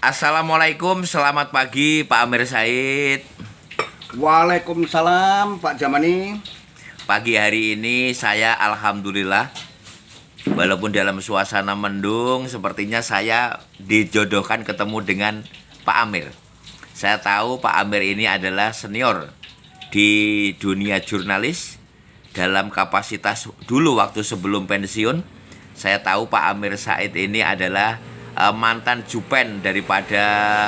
Assalamualaikum, selamat pagi Pak Amir Said. Waalaikumsalam Pak Jamani. Pagi hari ini saya alhamdulillah, walaupun dalam suasana mendung, sepertinya saya dijodohkan ketemu dengan Pak Amir. Saya tahu Pak Amir ini adalah senior di dunia jurnalis. Dalam kapasitas dulu waktu sebelum pensiun, saya tahu Pak Amir Said ini adalah mantan Jupen daripada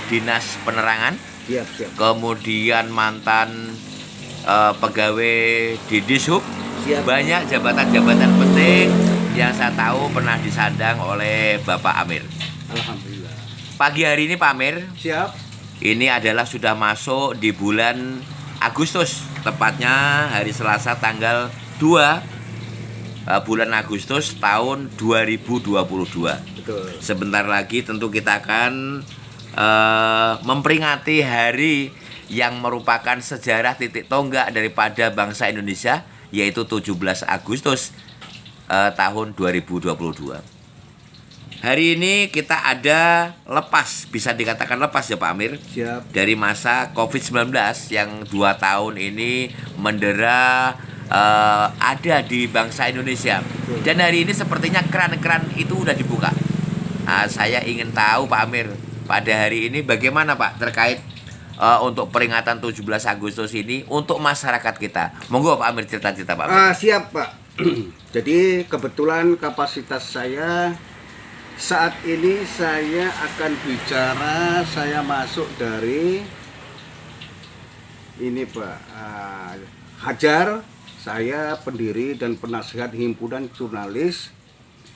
Dinas Penerangan. Siap. Kemudian mantan pegawai di Dishub. Siap. Banyak jabatan-jabatan penting yang saya tahu pernah disandang oleh Bapak Amir. Alhamdulillah. Pagi hari ini Pak Amir, Siap. ini adalah sudah masuk di bulan Agustus, tepatnya hari Selasa tanggal 2 bulan Agustus tahun 2022. Betul. Sebentar lagi tentu kita akan memperingati hari yang merupakan sejarah titik tonggak daripada bangsa Indonesia, yaitu 17 Agustus tahun 2022. Hari ini kita ada lepas, bisa dikatakan lepas ya Pak Amir, Siap. dari masa COVID-19 yang 2 tahun ini mendera ada di bangsa Indonesia. Dan hari ini sepertinya keran-keran itu udah dibuka. Saya ingin tahu Pak Amir, pada hari ini bagaimana Pak terkait untuk peringatan 17 Agustus ini untuk masyarakat kita. Monggo Pak Amir cerita-cerita Pak Amir. Siap Pak. Jadi kebetulan kapasitas saya saat ini saya akan bicara, saya masuk dari ini Pak, Hajar. Saya pendiri dan penasihat himpunan jurnalis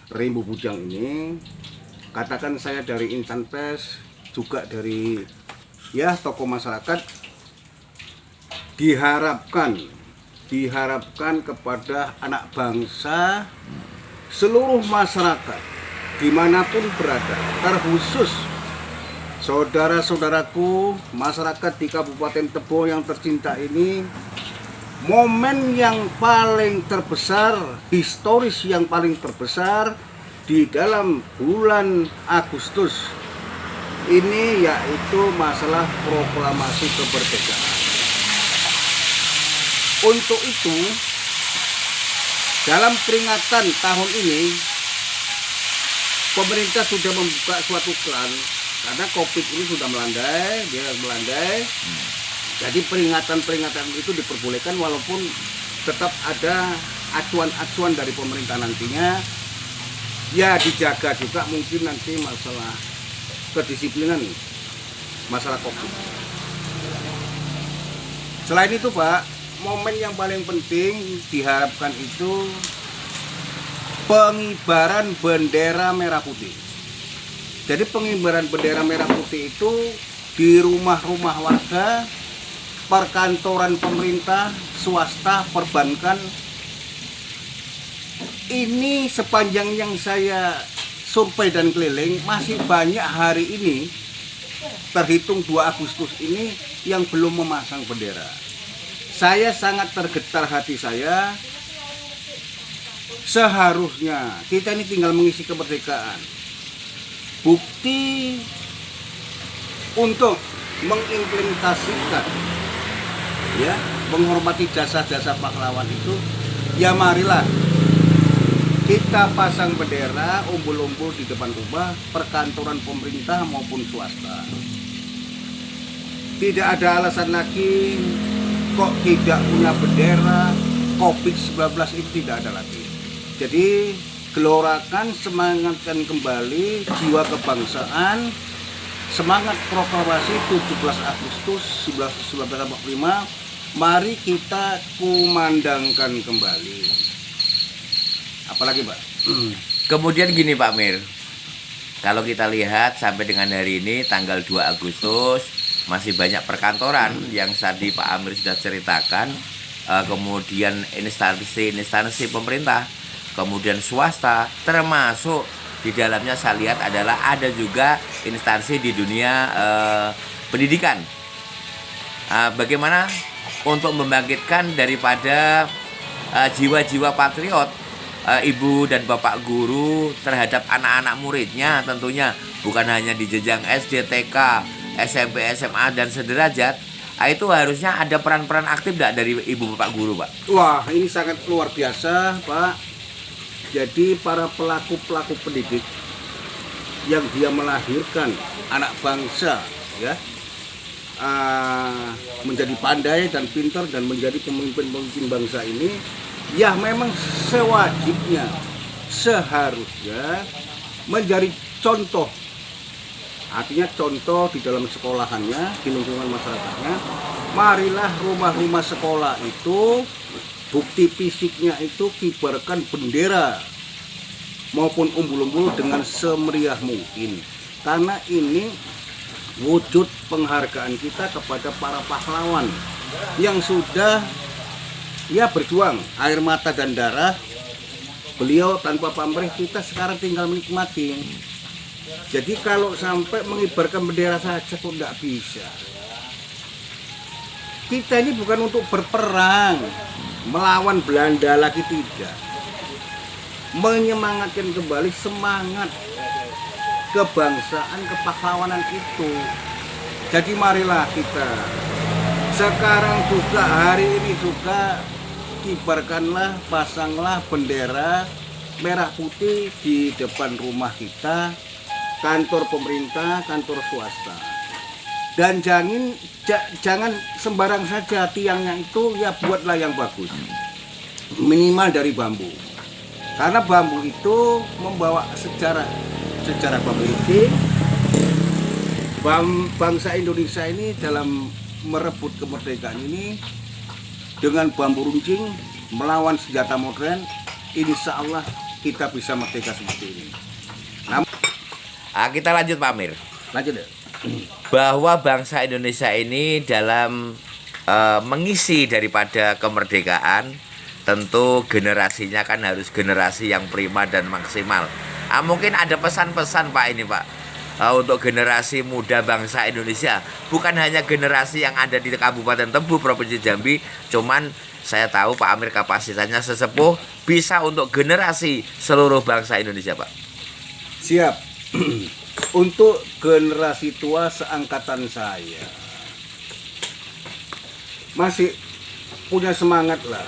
Rimbu Bujang ini. Katakan saya dari insan pers, juga dari tokoh masyarakat. Diharapkan kepada anak bangsa, seluruh masyarakat dimanapun berada, terkhusus saudara-saudaraku masyarakat di Kabupaten Tebo yang tercinta ini, momen yang paling terbesar, historis yang paling terbesar di dalam bulan Agustus ini, yaitu masalah proklamasi kemerdekaan. Untuk itu, dalam peringatan tahun ini, pemerintah sudah membuka suatu klan karena COVID ini sudah melandai. Jadi peringatan itu diperbolehkan, walaupun tetap ada acuan-acuan dari pemerintah nantinya. Ya dijaga juga mungkin nanti masalah kedisiplinan, masalah COVID. Selain itu Pak, momen yang paling penting diharapkan itu pengibaran bendera merah putih. Jadi pengibaran bendera merah putih itu di rumah-rumah warga, perkantoran pemerintah, swasta, perbankan. Ini sepanjang yang saya survei dan keliling, masih banyak hari ini, terhitung 2 Agustus ini, yang belum memasang bendera. Saya sangat tergetar hati saya. Seharusnya kita ini tinggal mengisi kemerdekaan. Bukti untuk mengimplementasikan, menghormati jasa-jasa pahlawan itu, ya marilah kita pasang bendera umbul-umbul di depan rumah, perkantoran pemerintah maupun swasta. Tidak ada alasan lagi kok tidak punya bendera. COVID-19 itu tidak ada lagi. Jadi gelorakan, semangatkan kembali jiwa kebangsaan, semangat proklamasi 17 Agustus 1945. Mari kita kumandangkan kembali. Apalagi Pak? Kemudian gini Pak Amir, kalau kita lihat sampai dengan hari ini tanggal 2 Agustus masih banyak perkantoran yang tadi Pak Amir sudah ceritakan, kemudian instansi pemerintah, kemudian swasta, termasuk di dalamnya saya lihat adalah ada juga instansi di dunia pendidikan. Bagaimana untuk membangkitkan daripada jiwa-jiwa patriot ibu dan bapak guru terhadap anak-anak muridnya tentunya bukan hanya di jenjang SD, TK, SMP, SMA dan sederajat. Itu harusnya ada peran-peran aktif tidak dari ibu bapak guru, Pak? Wah, ini sangat luar biasa, Pak. Jadi para pelaku-pelaku pendidik yang dia melahirkan anak bangsa, ya, menjadi pandai dan pintar dan menjadi pemimpin-pemimpin bangsa ini, ya memang sewajibnya, seharusnya menjadi contoh. Artinya contoh di dalam sekolahannya, di lingkungan masyarakatnya. Marilah rumah-rumah sekolah itu, bukti fisiknya itu kibarkan bendera maupun umbul-umbul dengan semeriah mungkin. Karena ini wujud penghargaan kita kepada para pahlawan yang sudah ya berjuang air mata dan darah. Beliau tanpa pamrih, kita sekarang tinggal menikmati. Jadi kalau sampai mengibarkan bendera saja kok tidak bisa. Kita ini bukan untuk berperang melawan Belanda lagi, tidak. Menyemangatkan kembali semangat kebangsaan, kepahlawanan itu. Jadi marilah kita sekarang juga, hari ini juga, kibarkanlah, pasanglah bendera merah putih di depan rumah kita, kantor pemerintah, kantor swasta. Dan jangan sembarang saja tiangnya itu, ya buatlah yang bagus. Minimal dari bambu. Karena bambu itu membawa sejarah memiliki. Bangsa Indonesia ini dalam merebut kemerdekaan ini dengan bambu runcing melawan senjata modern, insya Allah kita bisa merdeka seperti ini. Kita lanjut, Pak Amir. Lanjut ya. Bahwa bangsa Indonesia ini dalam mengisi daripada kemerdekaan, tentu generasinya kan harus generasi yang prima dan maksimal. Mungkin ada pesan-pesan, Pak, ini, Pak, untuk generasi muda bangsa Indonesia. Bukan hanya generasi yang ada di Kabupaten Tebu, Provinsi Jambi, cuman saya tahu Pak Amir kapasitasnya sesepuh, bisa untuk generasi seluruh bangsa Indonesia, Pak. Siap. Untuk generasi tua seangkatan saya, masih punya semangat lah.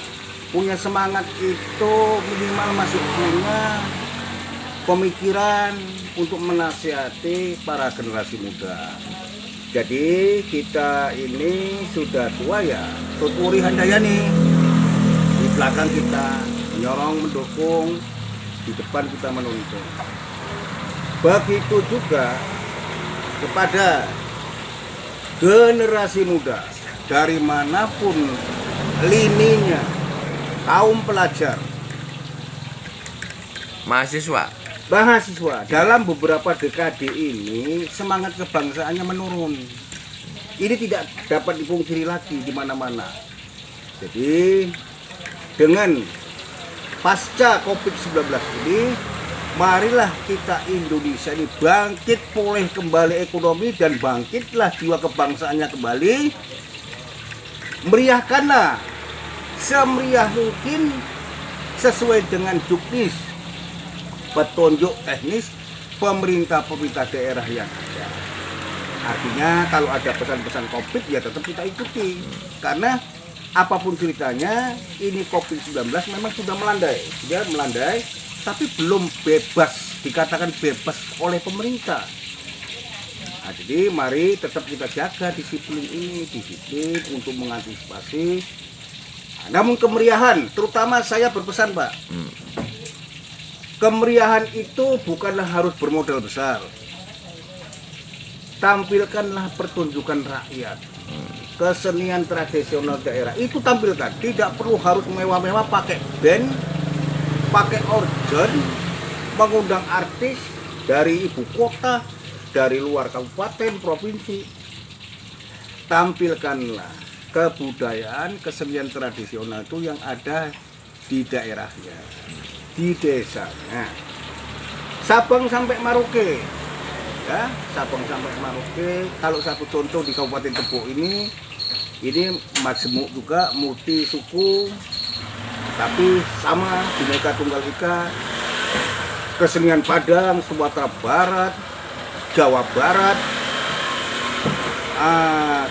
Punya semangat itu minimal masih punya pemikiran untuk menasihati para generasi muda. Jadi kita ini sudah tua ya, tuturi handayani. Di belakang kita menyorong, mendukung, di depan kita menuntun. Begitu juga kepada generasi muda dari manapun lininya, kaum pelajar, mahasiswa, dalam beberapa dekade ini semangat kebangsaannya menurun. Ini tidak dapat dipungkiri lagi di mana-mana. Jadi dengan pasca COVID-19 ini, marilah kita Indonesia ini bangkit pulih kembali ekonomi dan bangkitlah jiwa kebangsaannya kembali. Meriahkanlah semeriah mungkin sesuai dengan juknis petunjuk teknis pemerintah daerah yang ada. Artinya kalau ada pesan-pesan COVID ya tetap kita ikuti. Karena apapun ceritanya, ini COVID-19 memang sudah melandai. Sudah melandai, tapi belum bebas, dikatakan bebas oleh pemerintah. Nah, jadi mari tetap kita jaga disiplin ini, disiplin untuk mengantisipasi. Nah, namun kemeriahan, terutama saya berpesan, Pak, kemeriahan itu bukanlah harus bermodal besar. Tampilkanlah pertunjukan rakyat, kesenian tradisional daerah itu tampilkan. Tidak perlu harus mewah-mewah pakai band, pakai organ, mengundang artis dari ibu kota, dari luar kabupaten, provinsi. Tampilkanlah kebudayaan, kesenian tradisional itu yang ada di daerahnya, di desanya. Sabang sampai Merauke, ya, Sabang sampai Merauke. Kalau satu contoh di Kabupaten Tebo ini majemuk juga multi suku, tapi sama Bhinneka Tunggal Ika, kesenian Padang, Sumatera Barat, Jawa Barat,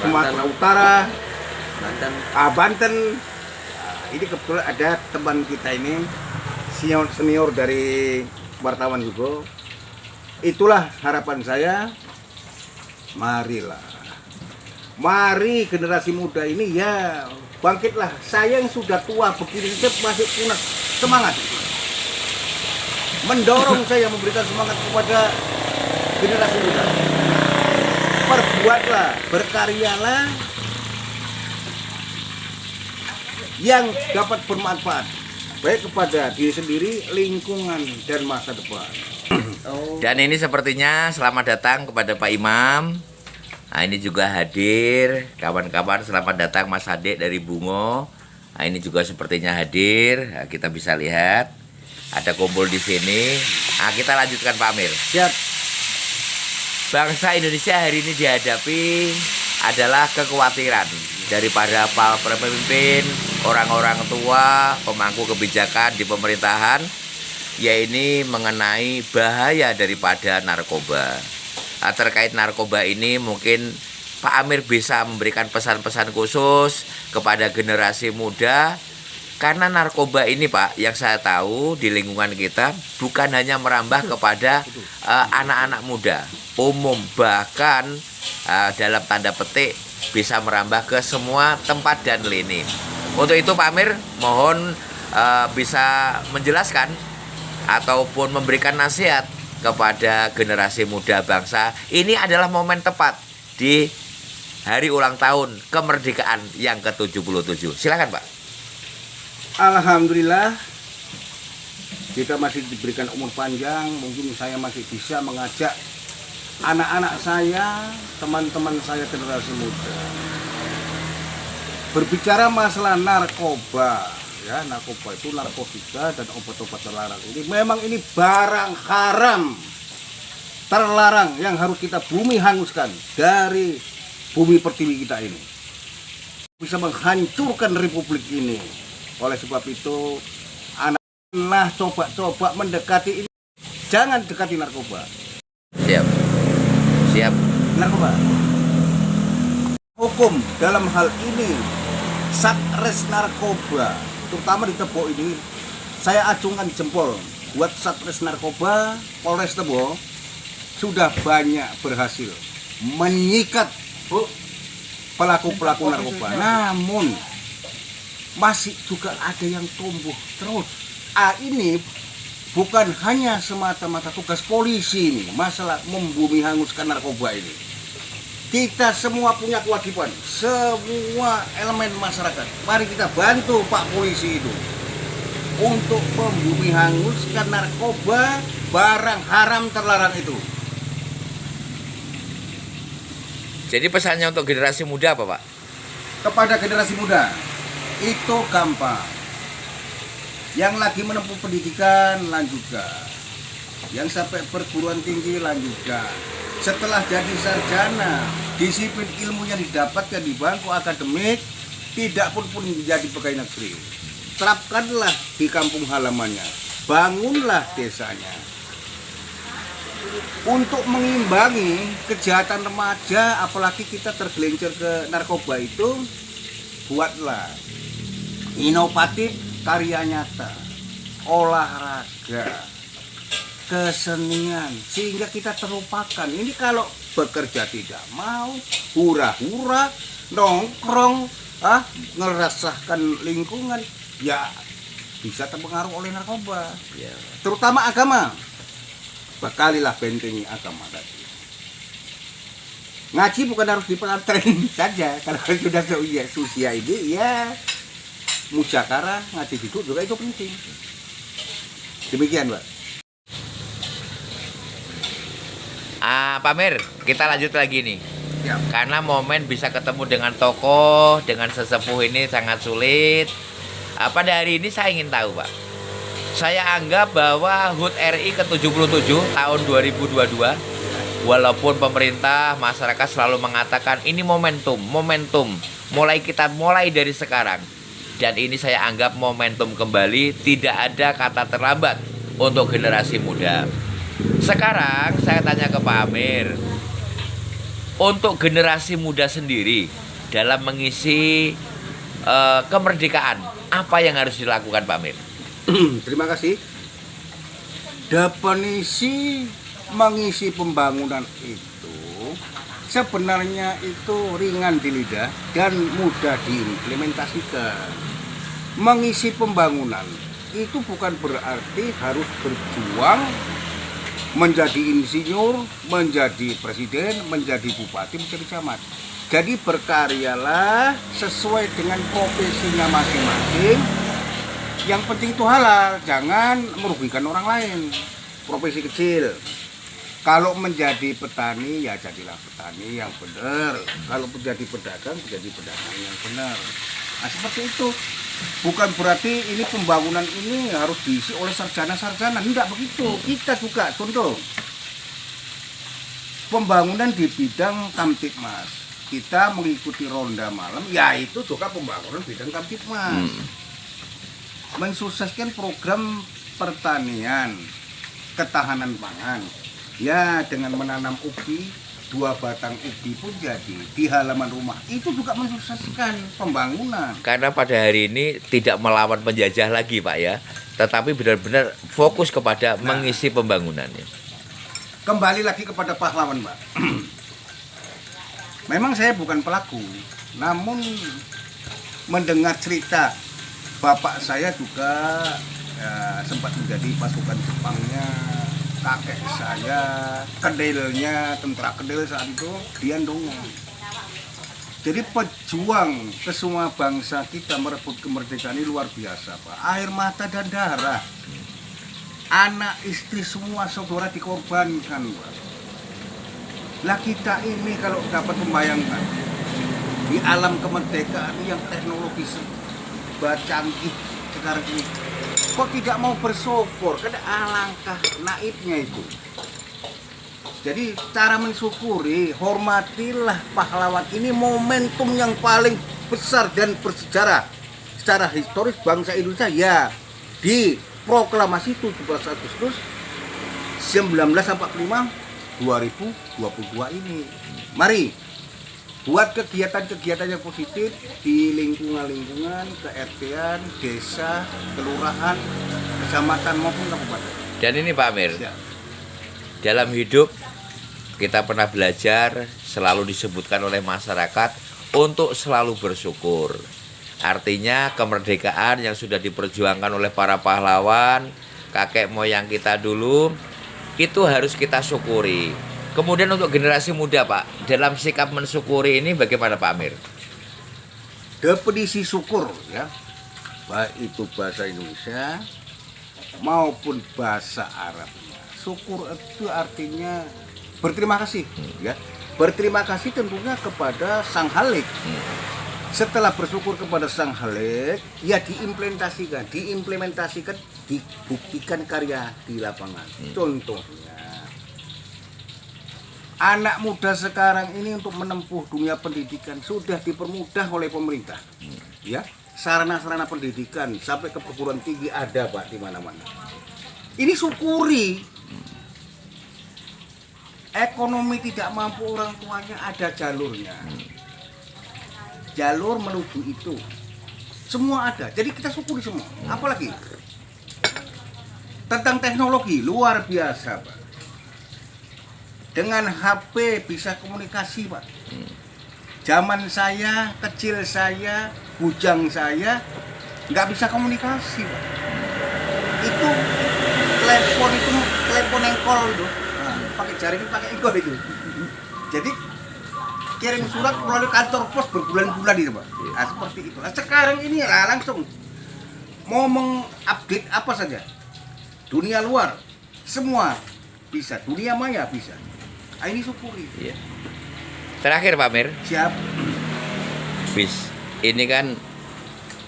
Sumatera Utara, Banten. Ini kebetulan ada teman kita ini senior dari wartawan juga. Itulah harapan saya. Mari generasi muda ini ya bangkitlah. Saya yang sudah tua begini masih punya semangat. Mendorong saya memberikan semangat kepada generasi muda. Perbuatlah, berkaryalah yang dapat bermanfaat baik kepada diri sendiri, lingkungan, dan masa depan. Dan ini sepertinya selamat datang kepada Pak Imam. Nah, ini juga hadir kawan-kawan, selamat datang Mas Adik dari Bungo. Nah, ini juga sepertinya hadir. Nah, kita bisa lihat ada kumpul di sini. Nah, kita lanjutkan Pak Amir. Siap. Bangsa Indonesia hari ini dihadapi adalah kekhawatiran dari para pemimpin, orang-orang tua, pemangku kebijakan di pemerintahan, yaitu mengenai bahaya daripada narkoba. Nah, terkait narkoba ini mungkin Pak Amir bisa memberikan pesan-pesan khusus kepada generasi muda, karena narkoba ini Pak, yang saya tahu di lingkungan kita bukan hanya merambah kepada anak-anak muda, umum, bahkan dalam tanda petik bisa merambah ke semua tempat dan lini. Untuk itu Pak Amir mohon bisa menjelaskan ataupun memberikan nasihat kepada generasi muda bangsa. Ini adalah momen tepat di hari ulang tahun kemerdekaan yang ke-77. Silakan Pak. Alhamdulillah kita masih diberikan umur panjang. Mungkin saya masih bisa mengajak anak-anak saya, teman-teman saya generasi muda berbicara masalah narkoba. Ya, narkoba itu narkotika dan obat-obat terlarang. Ini memang ini barang haram terlarang yang harus kita bumi hanguskan dari bumi pertiwi kita ini. Bisa menghancurkan republik ini. Oleh sebab itu, anak-anak coba-coba mendekati ini. Jangan dekati narkoba. Siap. Siap. Narkoba. Hukum dalam hal ini Satres Narkoba, terutama di Tebo ini, saya acungkan jempol buat Satres Narkoba Polres Tebo sudah banyak berhasil menyikat pelaku-pelaku narkoba. Namun masih juga ada yang tumbuh terus. Ini bukan hanya semata-mata tugas polisi ini, masalah membumi hanguskan narkoba ini. Kita semua punya kewajiban, semua elemen masyarakat. Mari kita bantu Pak Polisi itu untuk membumi hanguskan narkoba, barang haram terlarang itu. Jadi pesannya untuk generasi muda apa Pak? Kepada generasi muda, itu gampang. Yang lagi menempuh pendidikan, lanjutkan. Yang sampai perguruan tinggi, lanjutkan. Setelah jadi sarjana, disiplin ilmu yang didapatkan di bangku akademik tidak pun menjadi pegawai negeri. Terapkanlah di kampung halamannya, bangunlah desanya. Untuk mengimbangi kejahatan remaja, apalagi kita tergelincir ke narkoba itu, buatlah inovatif, karya nyata, olahraga, kesenian, sehingga kita terlupakan. Ini kalau bekerja tidak mau, hura-hura, nongkrong, ngerasahkan lingkungan, ya bisa terpengaruh oleh narkoba. Ya. Terutama agama. Bekalilah bentengi agama tadi. Ngaji bukan harus di pesantren saja. Kalau sudah seusia ini, ya musyawarah ngaji duduk juga itu penting. Demikian, Pak. Pak Amir, kita lanjut lagi nih. Ya. Karena momen bisa ketemu dengan tokoh, dengan sesepuh ini sangat sulit. Pada hari ini saya ingin tahu Pak, saya anggap bahwa HUT RI ke-77 tahun 2022, walaupun pemerintah, masyarakat selalu mengatakan ini momentum, mulai dari sekarang. dan ini saya anggap momentum kembali, tidak ada kata terlambat untuk generasi muda. Sekarang saya tanya ke Pak Amir, untuk generasi muda sendiri dalam mengisi kemerdekaan, apa yang harus dilakukan Pak Amir? Terima kasih. Definisi mengisi pembangunan itu sebenarnya itu ringan di lidah dan mudah diimplementasikan. Mengisi pembangunan itu bukan berarti harus berjuang menjadi insinyur, menjadi presiden, menjadi bupati, menjadi camat. Jadi berkaryalah sesuai dengan profesinya masing-masing. Yang penting itu halal, jangan merugikan orang lain. Profesi kecil. Kalau menjadi petani, ya jadilah petani yang benar. Kalau menjadi pedagang, menjadi pedagang yang benar. Nah seperti itu. Bukan berarti ini pembangunan ini harus diisi oleh sarjana-sarjana. Tidak begitu. Kita juga, contoh. Pembangunan di bidang Kamtipmas. Kita mengikuti ronda malam, ya itu juga pembangunan bidang Kamtipmas. Mensukseskan program pertanian, ketahanan pangan. Ya dengan menanam ubi, 2 batang ubi pun jadi di halaman rumah. Itu juga mensukseskan pembangunan. Karena pada hari ini tidak melawan penjajah lagi Pak ya, tetapi benar-benar fokus kepada mengisi pembangunannya. Kembali lagi kepada pahlawan Pak. Memang saya bukan pelaku, namun mendengar cerita bapak saya juga sempat menjadi pasukan Jepangnya, kakek saya, kedelnya, tentara kedel saat itu, dia dongeng. Jadi pejuang ke semua bangsa kita merebut kemerdekaan ini luar biasa Pak. Air mata dan darah, anak istri semua saudara dikorbankan Pak. Lah kita ini kalau dapat membayangkan di alam kemerdekaan yang teknologi canggih sekarang ini, kok tidak mau bersyukur? Karena alangkah naifnya itu. Jadi cara mensyukuri, hormatilah pahlawan. Ini momentum yang paling besar dan bersejarah secara historis bangsa Indonesia. Ya, di proklamasi 17 Agustus 1945 2022 ini. Mari buat kegiatan-kegiatan yang positif di lingkungan-lingkungan, ke-RT-an, desa, kelurahan, kecamatan maupun kabupaten. Dan ini Pak Amir, Ya. dalam hidup kita pernah belajar, selalu disebutkan oleh masyarakat untuk selalu bersyukur. Artinya kemerdekaan yang sudah diperjuangkan oleh para pahlawan, kakek moyang kita dulu, itu harus kita syukuri. Kemudian untuk generasi muda Pak, dalam sikap mensyukuri ini bagaimana Pak Amir? Definisi syukur ya, baik itu bahasa Indonesia maupun bahasa Arabnya. Syukur itu artinya berterima kasih ya. Berterima kasih tentunya kepada Sang Khalik. Setelah bersyukur kepada Sang Khalik, ya diimplementasikan, dibuktikan karya di lapangan. Contohnya anak muda sekarang ini untuk menempuh dunia pendidikan sudah dipermudah oleh pemerintah. Ya, sarana-sarana pendidikan sampai ke perguruan tinggi ada Pak di mana-mana. Ini syukuri. Ekonomi tidak mampu orang tuanya ada jalurnya. Jalur menuju itu. Semua ada. Jadi kita syukuri semua. Apalagi tentang teknologi luar biasa, Pak. Dengan HP bisa komunikasi Pak. Zaman saya, kecil saya, bujang saya nggak bisa komunikasi Pak. Itu telepon engkol itu, pakai jaring, pakai engkol itu. Jadi kirim surat melalui kantor pos berbulan-bulan itu Pak. Nah, seperti itu. Nah, sekarang ini langsung mau mengupdate apa saja, dunia luar semua bisa, dunia maya bisa. Ini syukuri. Iya. Terakhir Pak Amir, Siap. bis ini kan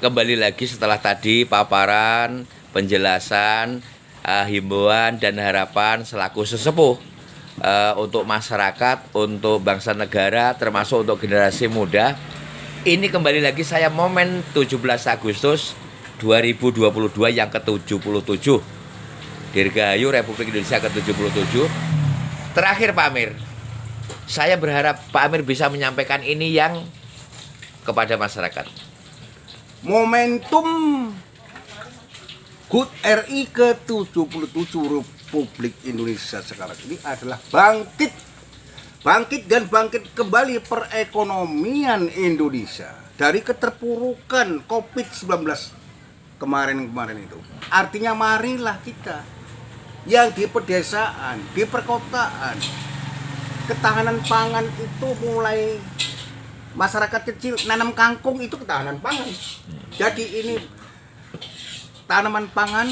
kembali lagi setelah tadi paparan, penjelasan, himbauan dan harapan selaku sesepuh untuk masyarakat, untuk bangsa negara, termasuk untuk generasi muda. ini kembali lagi saya momen 17 Agustus 2022 yang ke-77. Dirgahayu Republik Indonesia ke-77. Terakhir Pak Amir, saya berharap Pak Amir bisa menyampaikan ini yang kepada masyarakat. Momentum HUT RI ke-77 Republik Indonesia sekarang ini adalah bangkit kembali perekonomian Indonesia dari keterpurukan COVID-19 kemarin itu. Artinya marilah kita yang di pedesaan, di perkotaan, ketahanan pangan itu mulai masyarakat kecil nanam kangkung itu ketahanan pangan. Jadi ini tanaman pangan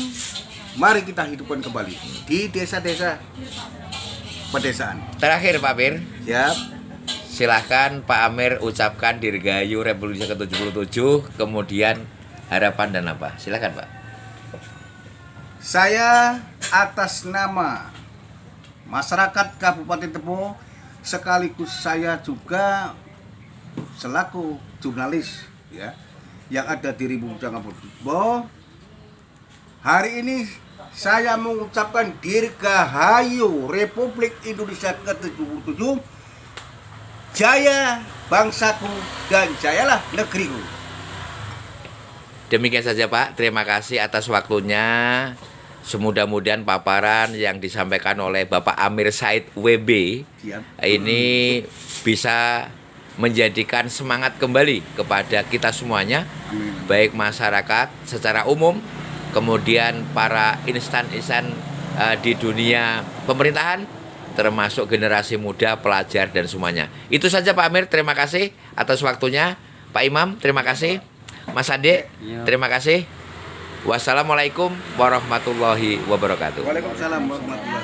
mari kita hidupkan kembali di desa-desa pedesaan. Terakhir Pak Amir, Siap. silahkan Pak Amir ucapkan Dirgahayu Republik Indonesia ke-77, kemudian harapan dan apa? Silahkan Pak. Saya atas nama masyarakat Kabupaten Tebo, sekaligus saya juga selaku jurnalis ya yang ada di Ribu Tebo, hari ini saya mengucapkan Dirgahayu Republik Indonesia ke-77, jaya bangsaku dan jayalah negeriku. Demikian saja Pak, terima kasih atas waktunya. Semudah-mudahan paparan yang disampaikan oleh Bapak Amir Said WB Siap. ini bisa menjadikan semangat kembali kepada kita semuanya, Amin. baik masyarakat secara umum, kemudian para insan-insan di dunia pemerintahan, termasuk generasi muda, pelajar dan semuanya. Itu saja Pak Amir, terima kasih atas waktunya. Pak Imam, terima kasih. Mas Ade, terima kasih. Wassalamualaikum warahmatullahi wabarakatuh. Waalaikumsalam warahmatullahi wabarakatuh.